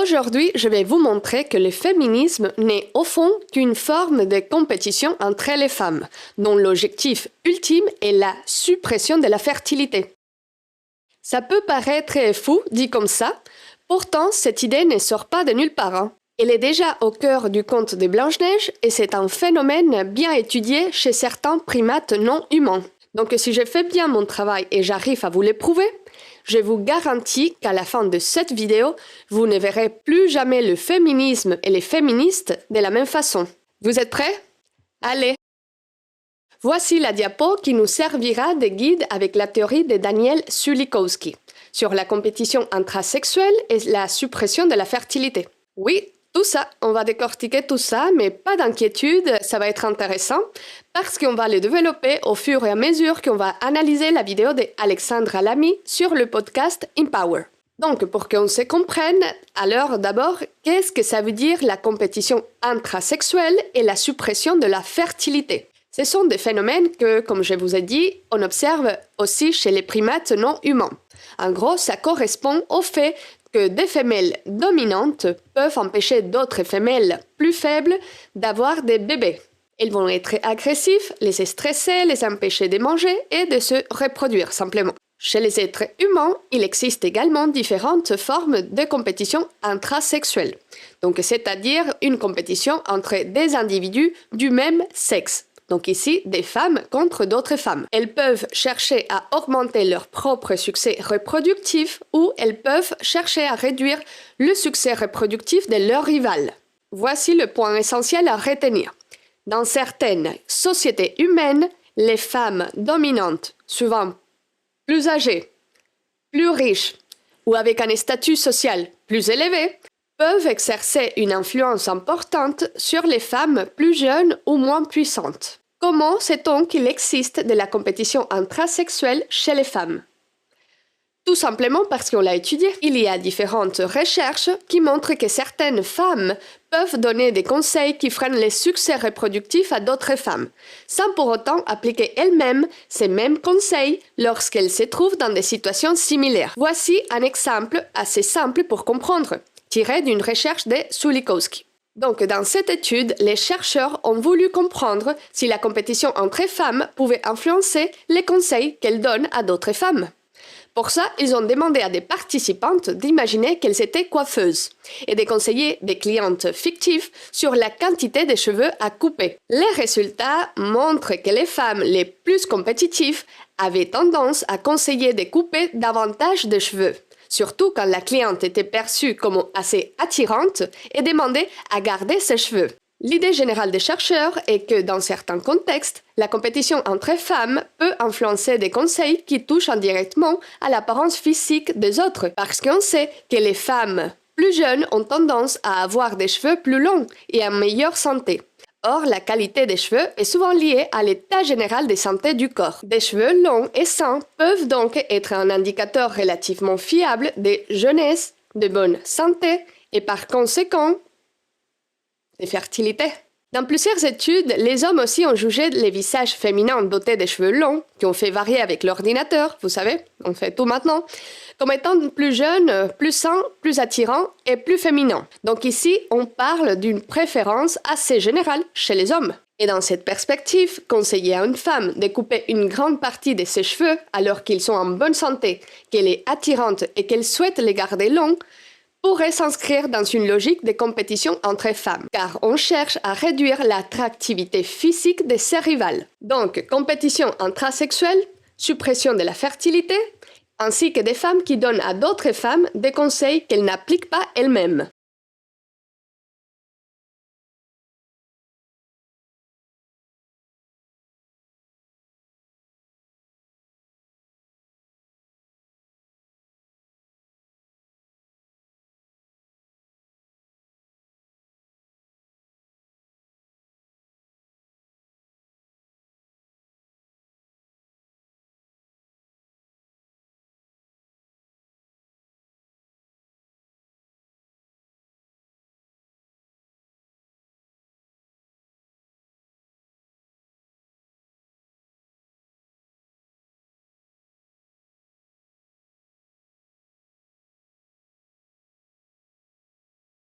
Aujourd'hui, je vais vous montrer que le féminisme n'est au fond qu'une forme de compétition entre les femmes, dont l'objectif ultime est la suppression de la fertilité. Ça peut paraître fou dit comme ça, pourtant cette idée ne sort pas de nulle part. Elle est déjà au cœur du conte de Blanche-Neige et c'est un phénomène bien étudié chez certains primates non humains. Donc si je fais bien mon travail et j'arrive à vous le prouver, je vous garantis qu'à la fin de cette vidéo, vous ne verrez plus jamais le féminisme et les féministes de la même façon. Vous êtes prêts? Allez! Voici la diapo qui nous servira de guide avec la théorie de Daniel Sulikowski sur la compétition intrasexuelle et la suppression de la fertilité. Oui, tout ça, on va décortiquer tout ça, mais pas d'inquiétude, ça va être intéressant parce qu'on va le développer au fur et à mesure qu'on va analyser la vidéo d'Alexandra Lamy sur le podcast Empower. Donc, pour qu'on se comprenne, alors d'abord, qu'est-ce que ça veut dire la compétition intrasexuelle et la suppression de la fertilité? Ce sont des phénomènes que, comme je vous ai dit, on observe aussi chez les primates non humains. En gros, ça correspond au fait que des femelles dominantes peuvent empêcher d'autres femelles plus faibles d'avoir des bébés. Elles vont être agressives, les stresser, les empêcher de manger et de se reproduire simplement. Chez les êtres humains, il existe également différentes formes de compétition intrasexuelle, donc c'est-à-dire une compétition entre des individus du même sexe. Donc ici, des femmes contre d'autres femmes. Elles peuvent chercher à augmenter leur propre succès reproductif ou elles peuvent chercher à réduire le succès reproductif de leur rival. Voici le point essentiel à retenir. Dans certaines sociétés humaines, les femmes dominantes, souvent plus âgées, plus riches ou avec un statut social plus élevé, peuvent exercer une influence importante sur les femmes plus jeunes ou moins puissantes. Comment sait-on qu'il existe de la compétition intrasexuelle chez les femmes? Tout simplement parce qu'on l'a étudié. Il y a différentes recherches qui montrent que certaines femmes peuvent donner des conseils qui freinent les succès reproductifs à d'autres femmes, sans pour autant appliquer elles-mêmes ces mêmes conseils lorsqu'elles se trouvent dans des situations similaires. Voici un exemple assez simple pour comprendre, tiré d'une recherche de Sulikowski. Donc, dans cette étude, les chercheurs ont voulu comprendre si la compétition entre femmes pouvait influencer les conseils qu'elles donnent à d'autres femmes. Pour ça, ils ont demandé à des participantes d'imaginer qu'elles étaient coiffeuses et de conseiller des clientes fictives sur la quantité de cheveux à couper. Les résultats montrent que les femmes les plus compétitives avaient tendance à conseiller de couper davantage de cheveux, surtout quand la cliente était perçue comme assez attirante et demandait à garder ses cheveux. L'idée générale des chercheurs est que dans certains contextes, la compétition entre femmes peut influencer des conseils qui touchent indirectement à l'apparence physique des autres, parce qu'on sait que les femmes plus jeunes ont tendance à avoir des cheveux plus longs et en meilleure santé. Or, la qualité des cheveux est souvent liée à l'état général de santé du corps. Des cheveux longs et sains peuvent donc être un indicateur relativement fiable de jeunesse, de bonne santé et par conséquent de fertilité. Dans plusieurs études, les hommes aussi ont jugé les visages féminins dotés de cheveux longs, qui ont fait varier avec l'ordinateur, vous savez, on fait tout maintenant, comme étant plus jeunes, plus sains, plus attirants et plus féminins. Donc ici, on parle d'une préférence assez générale chez les hommes. Et dans cette perspective, conseiller à une femme de couper une grande partie de ses cheveux alors qu'ils sont en bonne santé, qu'elle est attirante et qu'elle souhaite les garder longs, pourrait s'inscrire dans une logique de compétition entre femmes, car on cherche à réduire l'attractivité physique de ses rivales. Donc, compétition intrasexuelle, suppression de la fertilité, ainsi que des femmes qui donnent à d'autres femmes des conseils qu'elles n'appliquent pas elles-mêmes.